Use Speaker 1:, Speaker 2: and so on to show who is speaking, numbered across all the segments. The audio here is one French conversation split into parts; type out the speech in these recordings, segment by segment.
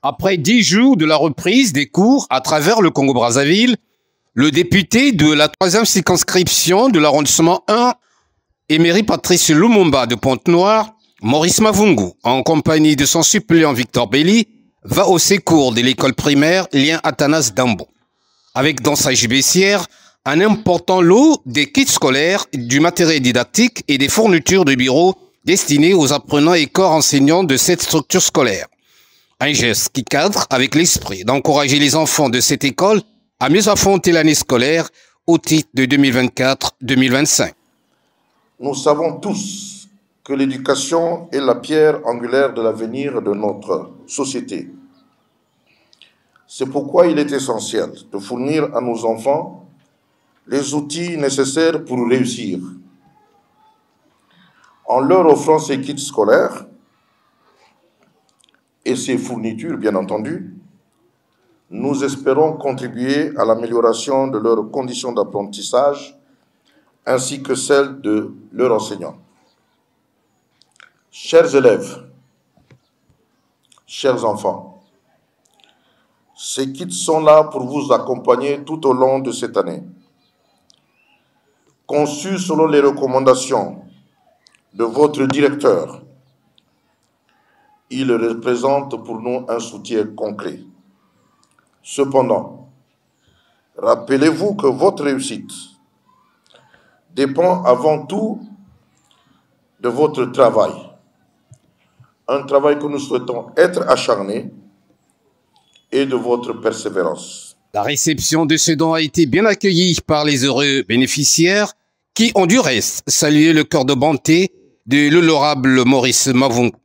Speaker 1: Après 10 jours de la reprise des cours à travers le Congo-Brazzaville, le député de la 3e circonscription de l'arrondissement 1, Emery Patrice Lumumba de Pointe-Noire, Maurice Mavungu, en compagnie de son suppléant Victor Belli, va au secours de l'école primaire Lien Athanas Dambo, avec dans sa gibecière un important lot des kits scolaires, du matériel didactique et des fournitures de bureau destinées aux apprenants et corps enseignants de cette structure scolaire. Un geste qui cadre avec l'esprit d'encourager les enfants de cette école à mieux affronter l'année scolaire au titre de 2024-2025.
Speaker 2: Nous savons tous que l'éducation est la pierre angulaire de l'avenir de notre société. C'est pourquoi il est essentiel de fournir à nos enfants les outils nécessaires pour réussir. En leur offrant ces kits scolaires et ces fournitures, bien entendu, nous espérons contribuer à l'amélioration de leurs conditions d'apprentissage ainsi que celles de leurs enseignants. Chers élèves, chers enfants, ces kits sont là pour vous accompagner tout au long de cette année. Conçus selon les recommandations de votre directeur, ils représentent pour nous un soutien concret. Cependant, rappelez-vous que votre réussite dépend avant tout de votre travail. Un travail que nous souhaitons être acharné et de votre persévérance.
Speaker 1: La réception de ce don a été bien accueillie par les heureux bénéficiaires qui ont du reste salué le cœur de bonté de l'honorable Maurice Mavungu.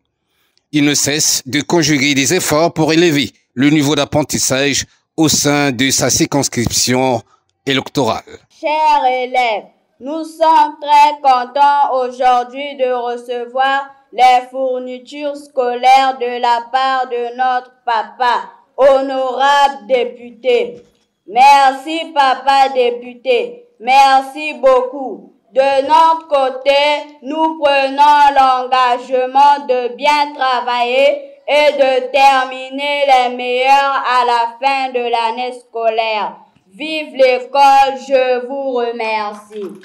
Speaker 1: Il ne cesse de conjuguer des efforts pour élever le niveau d'apprentissage au sein de sa circonscription électorale.
Speaker 3: Chers élèves, nous sommes très contents aujourd'hui de recevoir les fournitures scolaires de la part de notre papa, honorable député. Merci papa député, merci beaucoup. De notre côté, nous prenons l'engagement de bien travailler et de terminer les meilleurs à la fin de l'année scolaire. Vive l'école, je vous remercie.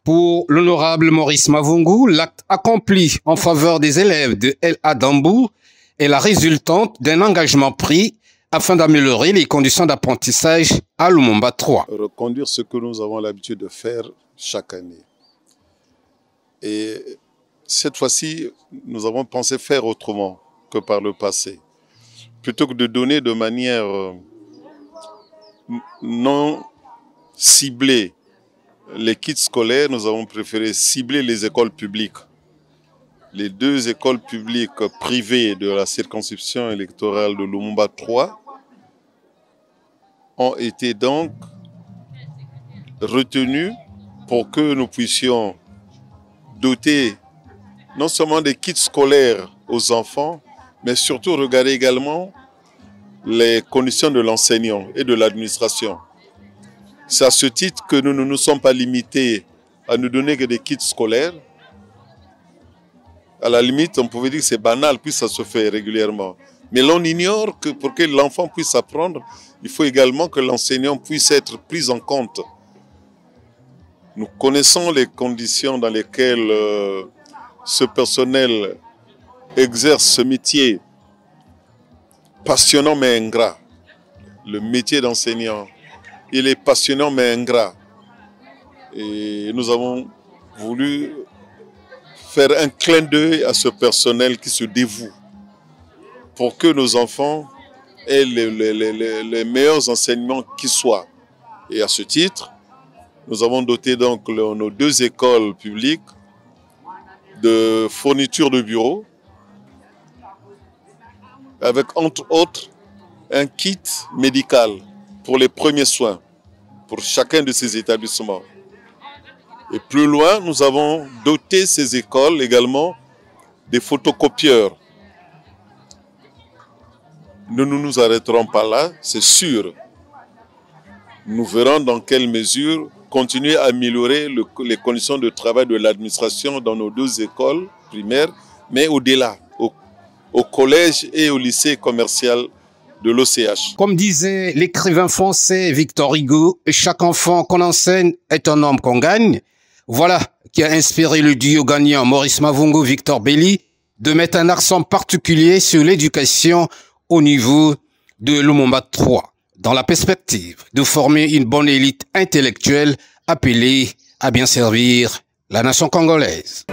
Speaker 1: Pour l'honorable Maurice Mavungu, l'acte accompli en faveur des élèves de L.A. Dambo est la résultante d'un engagement pris afin d'améliorer les conditions d'apprentissage à Lumumba 3.
Speaker 4: Reconduire ce que nous avons l'habitude de faire chaque année. Et cette fois-ci, nous avons pensé faire autrement que par le passé. Plutôt que de donner de manière non ciblée les kits scolaires, nous avons préféré cibler les écoles publiques. Les 2 écoles publiques privées de la circonscription électorale de Lumumba 3 ont été donc retenues pour que nous puissions doter non seulement des kits scolaires aux enfants, mais surtout regarder également les conditions de l'enseignant et de l'administration. C'est à ce titre que nous ne nous sommes pas limités à nous donner que des kits scolaires. À la limite, on pouvait dire que c'est banal, puis ça se fait régulièrement. Mais l'on ignore que pour que l'enfant puisse apprendre, il faut également que l'enseignant puisse être pris en compte. Nous connaissons les conditions dans lesquelles ce personnel exerce ce métier passionnant mais ingrat. Le métier d'enseignant, il est passionnant mais ingrat. Et nous avons voulu faire un clin d'œil à ce personnel qui se dévoue pour que nos enfants aient les meilleurs enseignements qui soient. Et à ce titre, nous avons doté donc nos 2 écoles publiques de fournitures de bureaux, avec entre autres un kit médical pour les premiers soins pour chacun de ces établissements. Et plus loin, nous avons doté ces écoles également des photocopieurs. Nous ne nous arrêterons pas là, c'est sûr. Nous verrons dans quelle mesure continuer à améliorer les conditions de travail de l'administration dans nos 2 écoles primaires, mais au-delà, au collège et au lycée commercial de l'OCH.
Speaker 1: Comme disait l'écrivain français Victor Hugo, chaque enfant qu'on enseigne est un homme qu'on gagne. Voilà qui a inspiré le duo gagnant Maurice Mavungo-Victor Belli de mettre un accent particulier sur l'éducation au niveau de Lumumba 3, dans la perspective de former une bonne élite intellectuelle appelée à bien servir la nation congolaise.